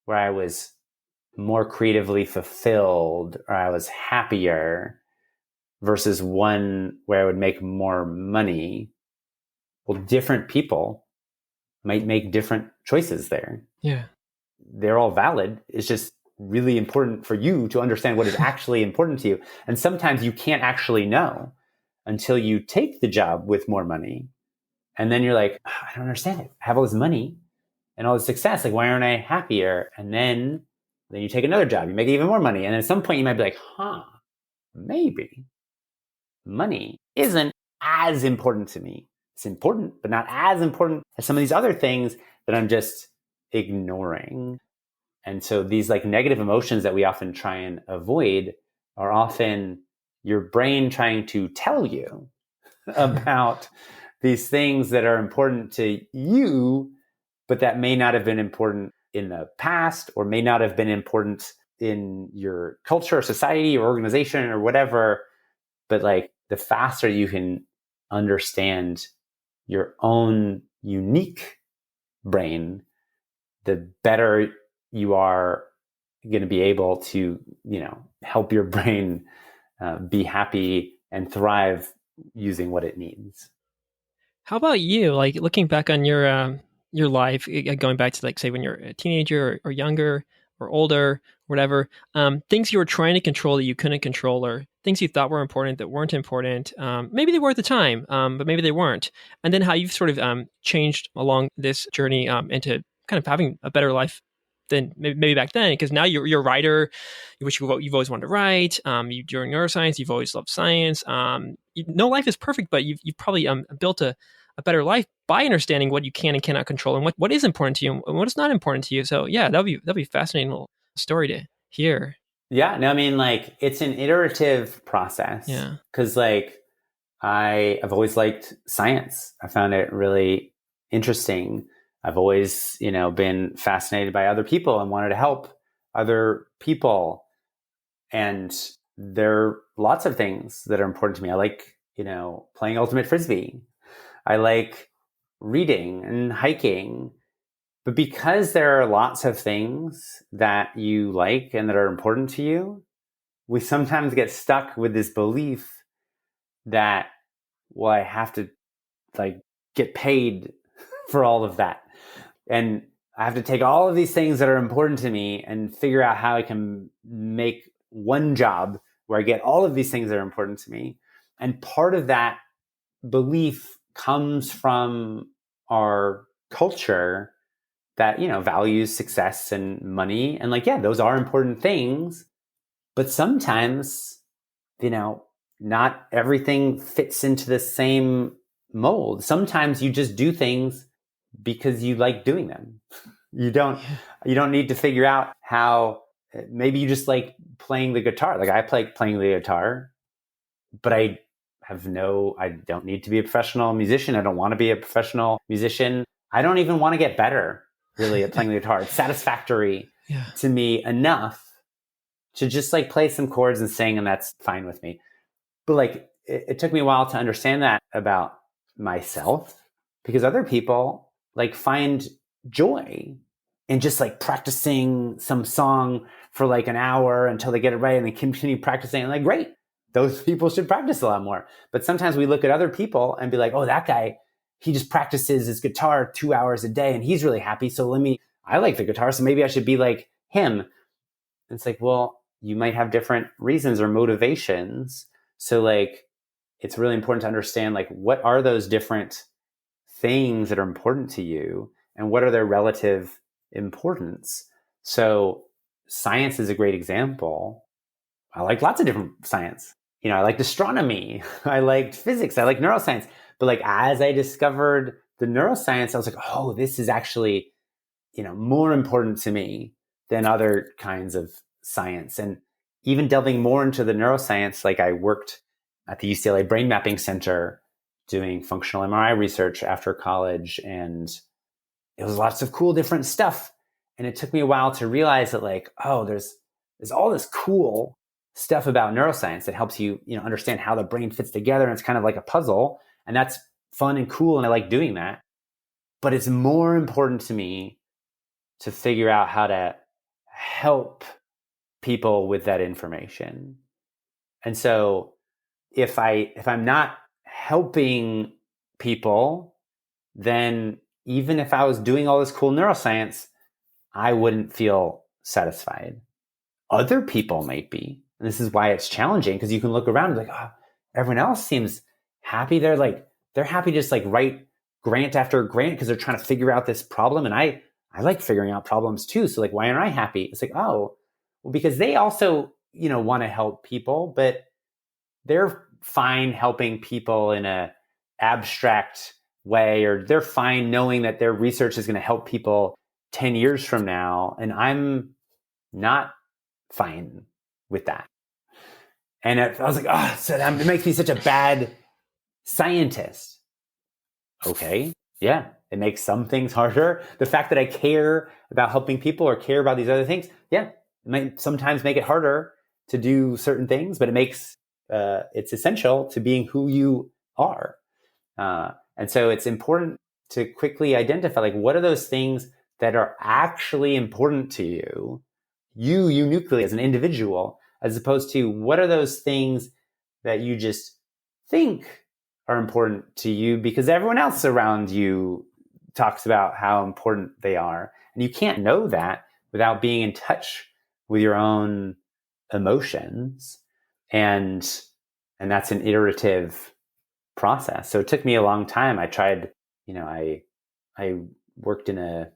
where I was more creatively fulfilled or I was happier versus one where I would make more money, well, different people might make different choices there. Yeah. They're all valid. It's just really important for you to understand what is actually important to you. And sometimes you can't actually know until you take the job with more money. And then you're like, I don't understand it. I have all this money and all this success. Like, why aren't I happier? And then you take another job, you make even more money. And at some point you might be like, maybe money isn't as important to me. It's important, but not as important as some of these other things that I'm just ignoring. And so these like negative emotions that we often try and avoid are often your brain trying to tell you about these things that are important to you, but that may not have been important in the past or may not have been important in your culture or society or organization or whatever. But like the faster you can understand your own unique brain, the better you are going to be able to, help your brain be happy and thrive using what it needs. How about you? Like looking back on your life, going back to like say when you're a teenager or younger or older, whatever, things you were trying to control that you couldn't control, or things you thought were important that weren't important. Maybe they were at the time, but maybe they weren't. And then how you've sort of changed along this journey into kind of having a better life than maybe back then, because now you're a writer, which you've always wanted to write. You're in neuroscience. You've always loved science. No life is perfect, but you've probably built a better life by understanding what you can and cannot control and what is important to you and what is not important to you. So yeah, that'd be a fascinating little story to hear. Yeah, no, I mean, like it's an iterative process. Yeah. Because like I've always liked science. I found it really interesting. I've always, been fascinated by other people and wanted to help other people. And there are lots of things that are important to me. I like, playing ultimate frisbee. I like reading and hiking. But because there are lots of things that you like and that are important to you, we sometimes get stuck with this belief that, well, I have to like get paid for all of that. And I have to take all of these things that are important to me and figure out how I can make one job where I get all of these things that are important to me. And part of that belief comes from our culture that, values success and money. And like, yeah, those are important things. But sometimes, not everything fits into the same mold. Sometimes you just do things because you like doing them. You don't need to figure out how. Maybe you just like playing the guitar. Like I like playing the guitar, but I don't need to be a professional musician. I don't want to be a professional musician. I don't even want to get better really at playing the guitar. It's satisfactory to me enough to just like play some chords and sing, and that's fine with me. But like it took me a while to understand that about myself, because other people like find joy in just like practicing some song for like an hour until they get it right and they continue practicing. And like, great, those people should practice a lot more. But sometimes we look at other people and be like, oh, that guy, he just practices his guitar 2 hours a day and he's really happy. So I like the guitar, so maybe I should be like him. And it's like, well, you might have different reasons or motivations. So like, it's really important to understand like, what are those different things that are important to you and what are their relative importance? So science is a great example. I like lots of different science. I liked astronomy. I liked physics. I like neuroscience. But like, as I discovered the neuroscience, I was like, oh, this is actually, more important to me than other kinds of science. And even delving more into the neuroscience, like I worked at the UCLA Brain Mapping Center doing functional MRI research after college. And it was lots of cool different stuff. And it took me a while to realize that like, oh, there's all this cool stuff about neuroscience that helps you, understand how the brain fits together. And it's kind of like a puzzle. And that's fun and cool. And I like doing that. But it's more important to me to figure out how to help people with that information. And so if I'm not helping people, then even if I was doing all this cool neuroscience, I wouldn't feel satisfied. Other people might be. And this is why it's challenging, because you can look around and be like, oh, everyone else seems happy. They're happy to just like write grant after grant because they're trying to figure out this problem. And I like figuring out problems too. So like, why aren't I happy? It's like, oh, well, because they also, want to help people, but they're fine helping people in a abstract way, or they're fine knowing that their research is going to help people 10 years from now. And I'm not fine with that. And I was like, oh, so it makes me such a bad scientist. Okay. Yeah. It makes some things harder. The fact that I care about helping people or care about these other things. Yeah. It might sometimes make it harder to do certain things, but it's essential to being who you are. And so it's important to quickly identify, like, what are those things that are actually important to you uniquely as an individual, as opposed to what are those things that you just think are important to you because everyone else around you talks about how important they are. And you can't know that without being in touch with your own emotions. And that's an iterative process. So it took me a long time. I tried, I worked in a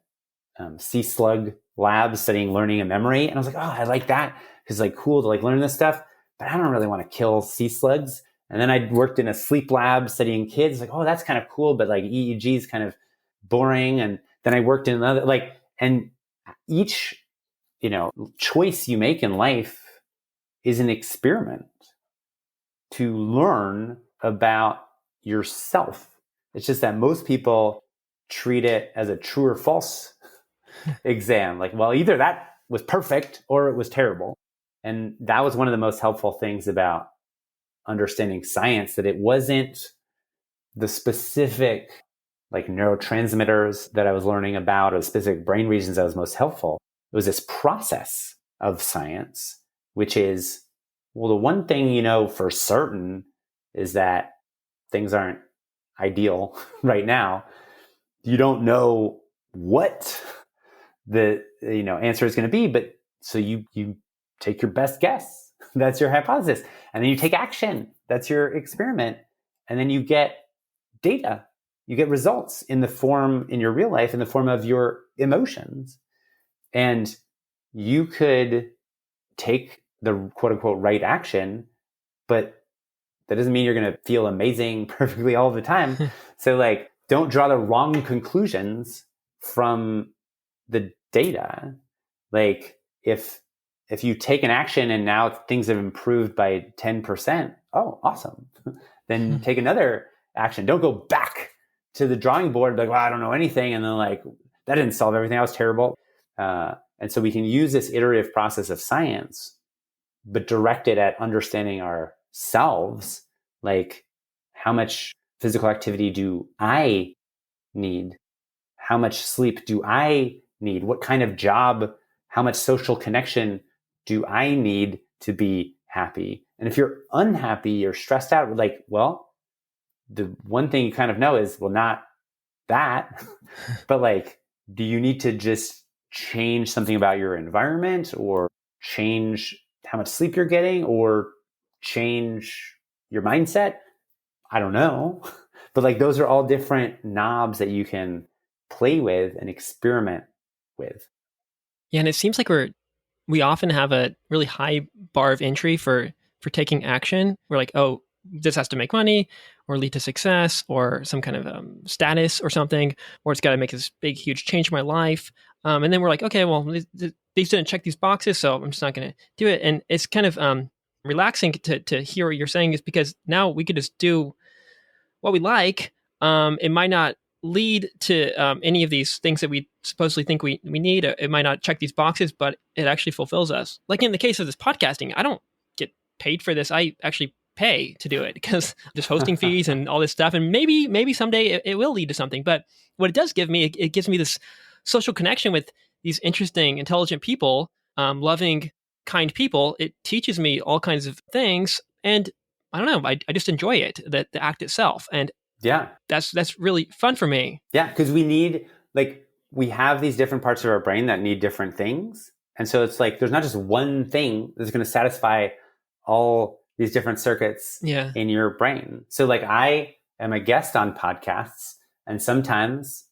sea slug lab studying learning and memory. And I was like, oh, I like that. It's like cool to like learn this stuff, but I don't really want to kill sea slugs. And then I worked in a sleep lab studying kids. Like, oh, that's kind of cool, but like EEG is kind of boring. And then I worked in another, and each, choice you make in life is an experiment to learn about yourself. It's just that most people treat it as a true or false exam. Like, well, either that was perfect or it was terrible. And that was one of the most helpful things about understanding science, that it wasn't the specific like neurotransmitters that I was learning about or the specific brain regions that was most helpful. It was this process of science, which is, well, the one thing you know for certain is that things aren't ideal right now. You don't know what the answer is going to be, but so you take your best guess. That's your hypothesis. And then you take action. That's your experiment. And then you get data. You get results in your real life, in the form of your emotions. And you could take the quote unquote right action, but that doesn't mean you're going to feel amazing perfectly all the time. So like, don't draw the wrong conclusions from the data. Like if you take an action and now things have improved by 10%, oh, awesome. Then take another action. Don't go back to the drawing board and be like, well, I don't know anything. And then like, that didn't solve everything. That was terrible. And so we can use this iterative process of science, but direct it at understanding ourselves. Like, how much physical activity do I need? How much sleep do I need? What kind of job, how much social connection do I need to be happy? And if you're unhappy or stressed out, like, well, the one thing you kind of know is, well, not that, but like, do you need to just change something about your environment, or change how much sleep you're getting, or change your mindset? I don't know. But like, those are all different knobs that you can play with and experiment with. Yeah, and it seems like we often have a really high bar of entry for taking action. We're like, oh, this has to make money or lead to success or some kind of status or something, or it's got to make this big, huge change in my life. And then we're like, okay, well, these didn't check these boxes, so I'm just not going to do it. And it's kind of relaxing to hear what you're saying, is because now we could just do what we like. It might not lead to any of these things that we supposedly think we need. It might not check these boxes, but it actually fulfills us. Like in the case of this podcasting, I don't get paid for this. I actually pay to do it because there's hosting fees and all this stuff. And maybe someday it will lead to something. But what it does give me, it gives me this social connection with these interesting, intelligent people, loving, kind people. It teaches me all kinds of things. And I don't know, I just enjoy it, the act itself. And yeah, that's really fun for me. Yeah, because we have these different parts of our brain that need different things. And so it's like, there's not just one thing that's going to satisfy all these different circuits in your brain. So like, I am a guest on podcasts, and sometimes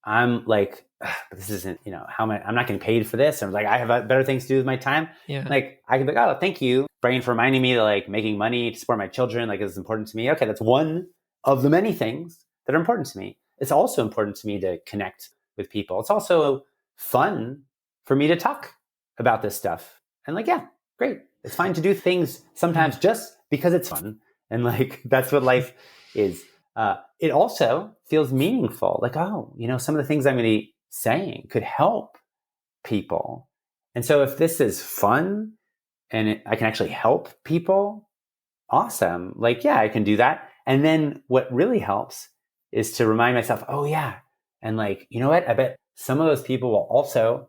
I'm like, this isn't, I'm not getting paid for this. And like, I have better things to do with my time. Yeah. Like, I can be like, oh, thank you, brain, for reminding me that like making money to support my children, like, is important to me. Okay, that's one of the many things that are important to me. It's also important to me to connect with people. It's also fun for me to talk about this stuff. And like, yeah, great. It's fine to do things sometimes just because it's fun. And like, that's what life is it also feels meaningful. Like, oh, some of the things I'm going to be saying could help people. And so if this is fun and I can actually help people, awesome. Like, yeah, I can do that. And then what really helps is to remind myself, oh yeah. And like, you know what? I bet some of those people will also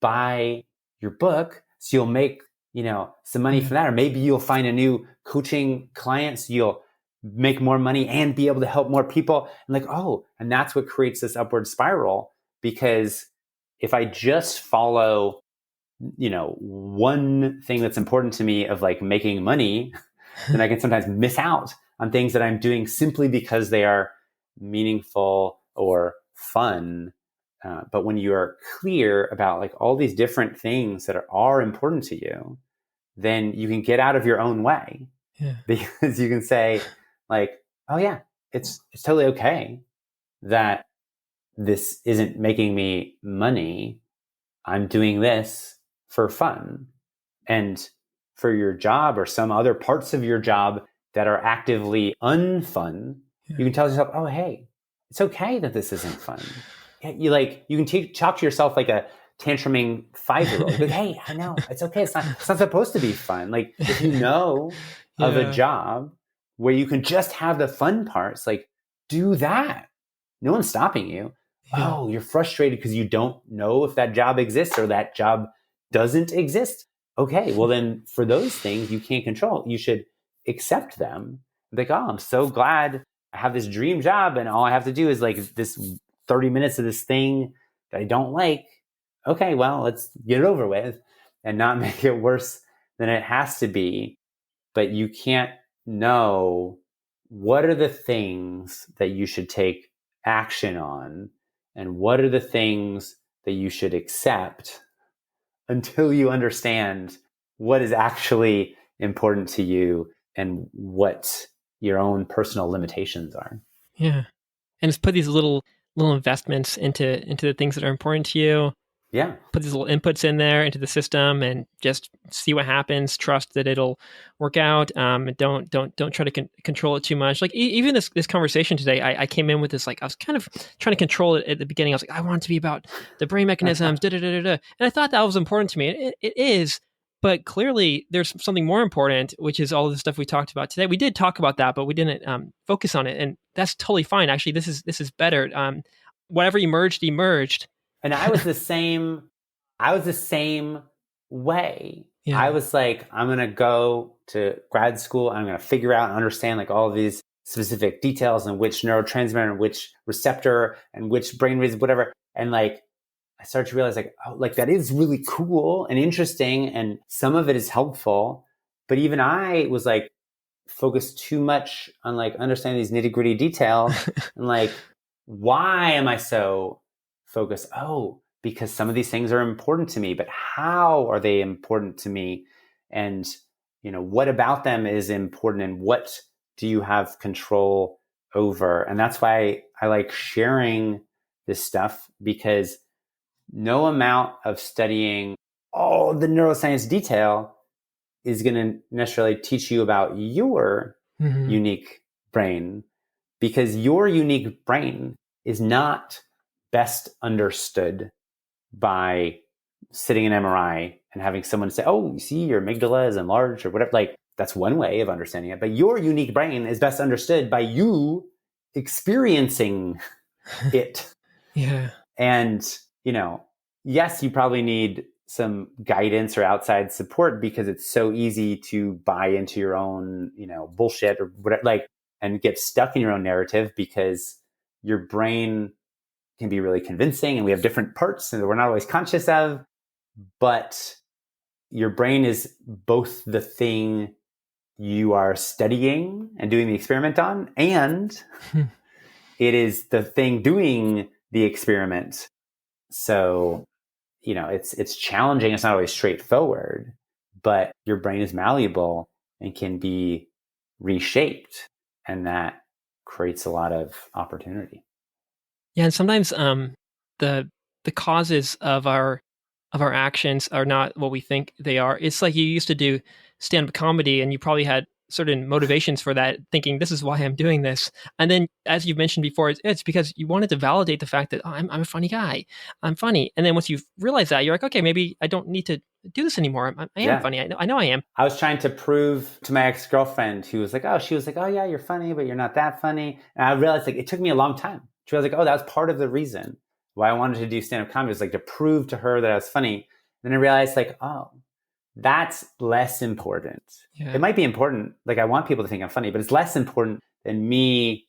buy your book. So you'll make, some money from that. Or maybe you'll find a new coaching client. So you'll make more money and be able to help more people. And like, oh, and that's what creates this upward spiral. Because if I just follow, one thing that's important to me of like making money, then I can sometimes miss out on things that I'm doing simply because they are meaningful or fun. But when you are clear about like all these different things that are important to you, then you can get out of your own way. Yeah. Because you can say like, oh yeah, it's totally okay that this isn't making me money. I'm doing this for fun. And for your job or some other parts of your job that are actively unfun, you can tell yourself, oh, hey, it's okay that this isn't fun. You can talk to yourself like a tantruming 5-year-old. Like, hey, I know, it's okay. It's not supposed to be fun. Like if you know of a job where you can just have the fun parts, like do that. No one's stopping you. Yeah. Oh, you're frustrated because you don't know if that job exists or that job doesn't exist. Okay, well then for those things you can't control, you should accept them. Like, oh, I'm so glad I have this dream job and all I have to do is like this 30 minutes of this thing that I don't like. Okay, well, let's get it over with and not make it worse than it has to be. But you can't know what are the things that you should take action on and what are the things that you should accept until you understand what is actually important to you and what your own personal limitations are. Yeah. And just put these little investments into the things that are important to you. Yeah. Put these little inputs in there into the system and just see what happens. Trust that it'll work out. Don't try to control it too much. Like even this conversation today, I came in with this, like, I was kind of trying to control it at the beginning. I was like, I want it to be about the brain mechanisms, and I thought that was important to me. It is, but clearly there's something more important, which is all the stuff we talked about today. We did talk about that, but we didn't focus on it, and that's totally fine. Actually, this is better. Whatever emerged. And I was the same way. Yeah. I was like, I'm going to go to grad school. I'm going to figure out and understand like all of these specific details and which neurotransmitter and which receptor and which brain region, whatever. And like, I started to realize like, oh, like that is really cool and interesting. And some of it is helpful. But even I was like focused too much on like understanding these nitty gritty details and like, why am I so focused? Oh, because some of these things are important to me, but how are they important to me? And, what about them is important and what do you have control over? And that's why I like sharing this stuff, because no amount of studying all the neuroscience detail is going to necessarily teach you about your unique brain, because your unique brain is not best understood by sitting in MRI and having someone say, oh, you see your amygdala is enlarged or whatever. Like that's one way of understanding it. But your unique brain is best understood by you experiencing it. Yeah. And, yes, you probably need some guidance or outside support because it's so easy to buy into your own, bullshit or whatever, like, and get stuck in your own narrative because your brain can be really convincing and we have different parts that we're not always conscious of, but your brain is both the thing you are studying and doing the experiment on, and it is the thing doing the experiment. So, it's challenging. It's not always straightforward, but your brain is malleable and can be reshaped. And that creates a lot of opportunity. Yeah, and sometimes the causes of our actions are not what we think they are. It's like you used to do stand-up comedy, and you probably had certain motivations for that, thinking this is why I'm doing this. And then, as you've mentioned before, it's because you wanted to validate the fact that I'm a funny guy. I'm funny. And then once you realize that, you're like, okay, maybe I don't need to do this anymore. I am funny. I know I am. I was trying to prove to my ex-girlfriend who was like, she was like, oh yeah, you're funny, but you're not that funny. And I realized like it took me a long time. She was like, oh, that was part of the reason why I wanted to do stand-up comedy, was like to prove to her that I was funny. Then I realized like, oh, that's less important. Yeah. It might be important. Like I want people to think I'm funny, but it's less important than me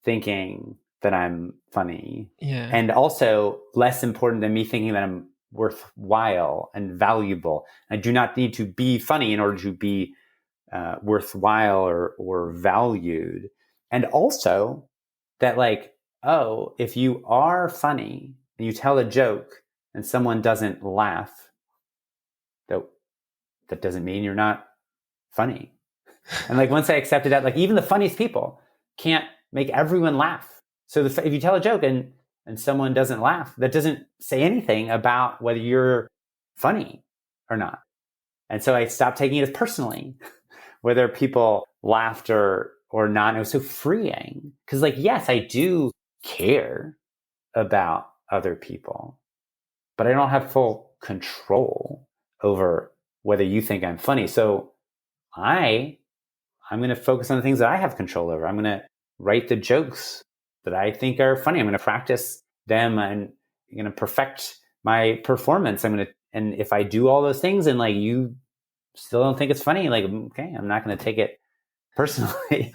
thinking that I'm funny. Yeah. And also less important than me thinking that I'm worthwhile and valuable. I do not need to be funny in order to be worthwhile or valued. And also that like, oh, if you are funny and you tell a joke and someone doesn't laugh, that doesn't mean you're not funny. And like once I accepted that, like even the funniest people can't make everyone laugh. So if you tell a joke and someone doesn't laugh, that doesn't say anything about whether you're funny or not. And so I stopped taking it as personally, whether people laughed or not. It was so freeing because like, yes, I do care about other people, but I don't have full control over whether you think I'm funny. So I'm going to focus on the things that I have control over. I'm going to write the jokes that I think are funny. I'm going to practice them and I'm going to perfect my performance. And if I do all those things and like you still don't think it's funny, like, okay, I'm not going to take it personally.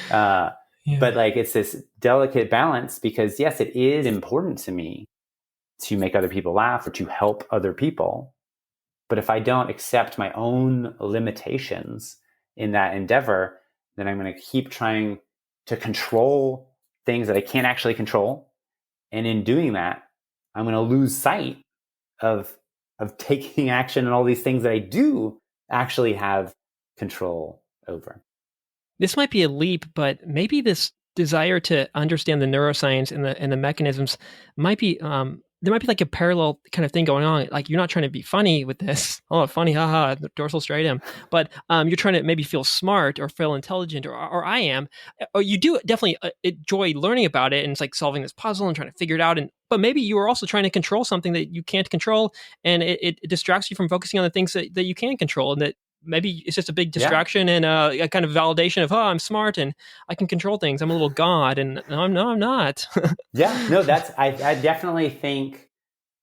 But like, it's this delicate balance because yes, it is important to me to make other people laugh or to help other people. But if I don't accept my own limitations in that endeavor, then I'm going to keep trying to control things that I can't actually control. And in doing that, I'm going to lose sight of taking action and all these things that I do actually have control over. This might be a leap, but maybe this desire to understand the neuroscience and the mechanisms might be there might be like a parallel kind of thing going on. Like you're not trying to be funny with this. Oh, funny, haha, the dorsal striatum. But you're trying to maybe feel smart or feel intelligent, or I am. Or you do definitely enjoy learning about it, and it's like solving this puzzle and trying to figure it out. But maybe you are also trying to control something that you can't control, and it distracts you from focusing on the things that you can control, and that maybe it's just a big distraction and a kind of validation of, oh, I'm smart and I can control things. I'm a little god, and I'm not. Yeah, no, I definitely think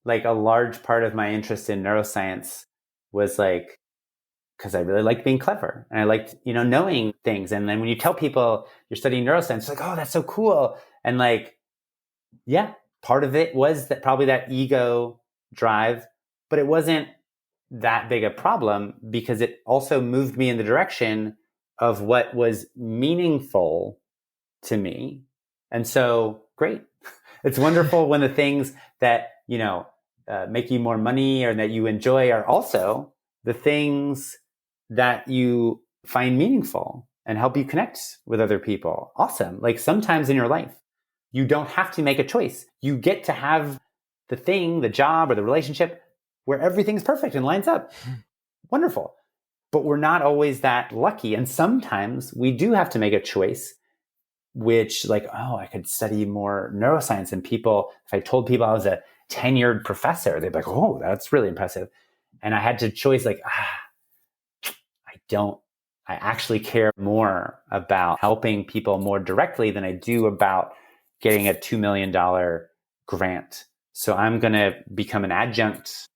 like a large part of my interest in neuroscience was like, because I really liked being clever and I liked, knowing things. And then when you tell people you're studying neuroscience, it's like, oh, that's so cool. And like, yeah, part of it was that probably that ego drive, but it wasn't that big a problem because it also moved me in the direction of what was meaningful to me. And so great. It's wonderful when the things that, make you more money or that you enjoy are also the things that you find meaningful and help you connect with other people. Awesome. Like sometimes in your life, you don't have to make a choice. You get to have the thing, the job or the relationship where everything's perfect and lines up. Wonderful. But we're not always that lucky. And sometimes we do have to make a choice, which like, oh, I could study more neuroscience. And people, if I told people I was a tenured professor, they'd be like, oh, that's really impressive. And I had to choose like, I actually care more about helping people more directly than I do about getting a $2 million grant. So I'm going to become an adjunct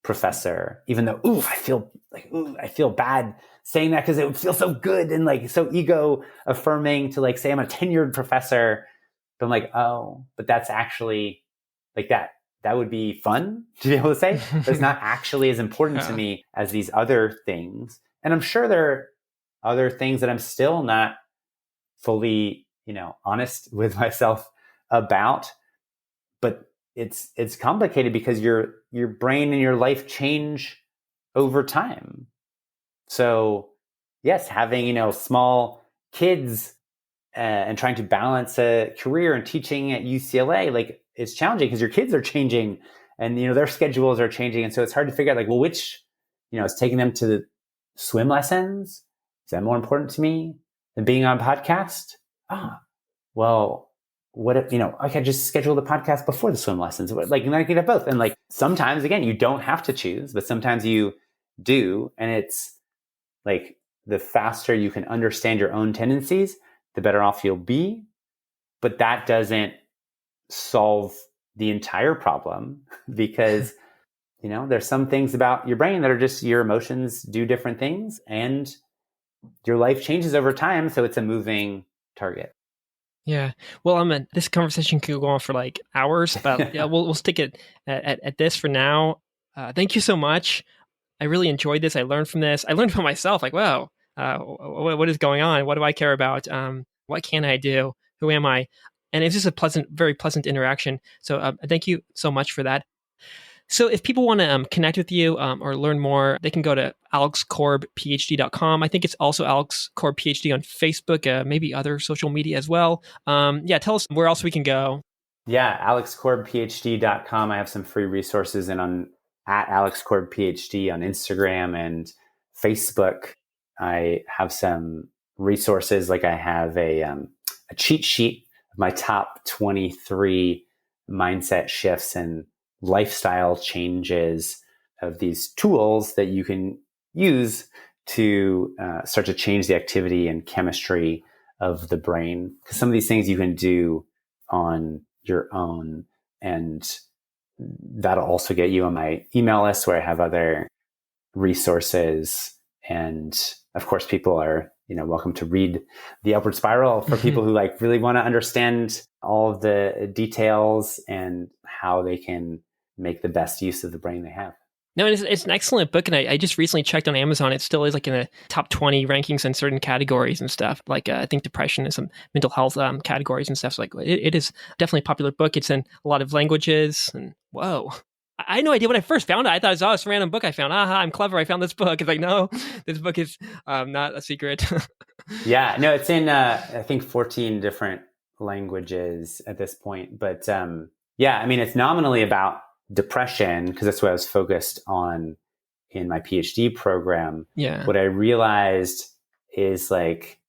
professor, even though, I feel bad saying that because it would feel so good and like so ego affirming to like say I'm a tenured professor. But I'm like, oh, but that's actually like that would be fun to be able to say, but it's not actually as important to me as these other things. And I'm sure there are other things that I'm still not fully, honest with myself about, but it's complicated because your brain and your life change over time. So yes, having, small kids and trying to balance a career and teaching at UCLA, like it's challenging because your kids are changing and, their schedules are changing. And so it's hard to figure out like, well, which, it's taking them to the swim lessons, that more important to me than being on podcast? Well, what if, I could just schedule the podcast before the swim lessons? Like, and I could have both. And like, sometimes, again, you don't have to choose, but sometimes you do. And it's like, the faster you can understand your own tendencies, the better off you'll be. But that doesn't solve the entire problem because, there's some things about your brain that are just your emotions do different things and your life changes over time. So it's a moving target. Yeah. Well, this conversation could go on for like hours, but yeah, we'll stick it at this for now. Thank you so much. I really enjoyed this. I learned from this. I learned from myself, like, wow, what is going on? What do I care about? What can I do? Who am I? And it's just a very pleasant interaction. So thank you so much for that. So if people want to connect with you or learn more, they can go to alexkorbphd.com. I think it's also Alex Korb PhD on Facebook, maybe other social media as well. Tell us where else we can go. Yeah, alexkorbphd.com. I have some free resources and at alexkorbphd on Instagram and Facebook. I have some resources, like I have a cheat sheet of my top 23 mindset shifts and lifestyle changes of these tools that you can use to start to change the activity and chemistry of the brain. Because some of these things you can do on your own, and that'll also get you on my email list where I have other resources. And of course, people are welcome to read The Upward Spiral for people who like really want to understand all of the details and how they can make the best use of the brain they have. No, it's an excellent book, and I just recently checked on Amazon. It still is like in the top 20 rankings in certain categories and stuff. Like I think depression and some mental health categories and stuff. So like it is definitely a popular book. It's in a lot of languages, and whoa. I had no idea when I first found it. I thought it was this random book I found. I'm clever. I found this book. It's like, no, this book is not a secret. Yeah, no, it's in, I think 14 different languages at this point. But it's nominally about depression because that's what I was focused on in my PhD program. Yeah. What I realized is like,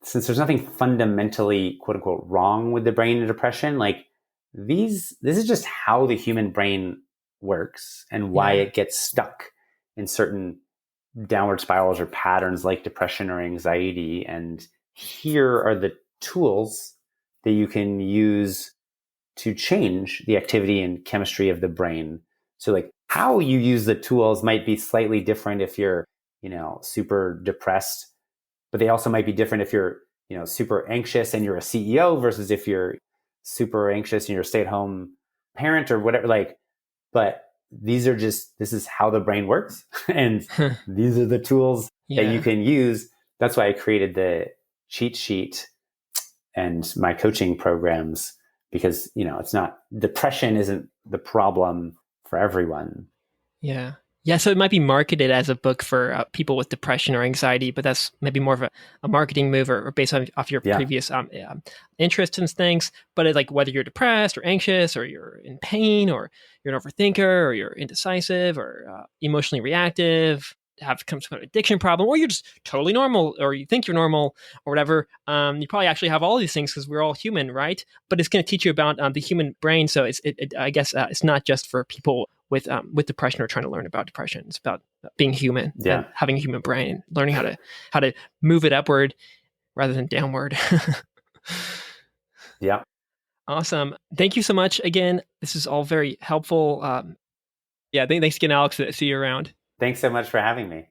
since there's nothing fundamentally quote unquote wrong with the brain and depression, like this is just how the human brain works and why it gets stuck in certain downward spirals or patterns like depression or anxiety. And here are the tools that you can use to change the activity and chemistry of the brain. So like how you use the tools might be slightly different if you're, super depressed, but they also might be different if you're, super anxious and you're a CEO versus if you're super anxious and you're a stay-at-home parent or whatever. But this is how the brain works. And these are the tools that you can use. That's why I created the cheat sheet and my coaching programs, because, depression isn't the problem for everyone. Yeah. Yeah, so it might be marketed as a book for people with depression or anxiety, but that's maybe more of a marketing move or based off your previous interests and things. But it's like whether you're depressed or anxious or you're in pain or you're an overthinker or you're indecisive or emotionally reactive, have some kind of addiction problem, or you're just totally normal or you think you're normal or whatever, you probably actually have all these things because we're all human, right? But it's going to teach you about the human brain. So I guess it's not just for people with depression or trying to learn about depression. It's about being human and having a human brain, learning how to move it upward rather than downward. Yeah. Awesome. Thank you so much again. This is all very helpful. Thanks again, Alex. See you around. Thanks so much for having me.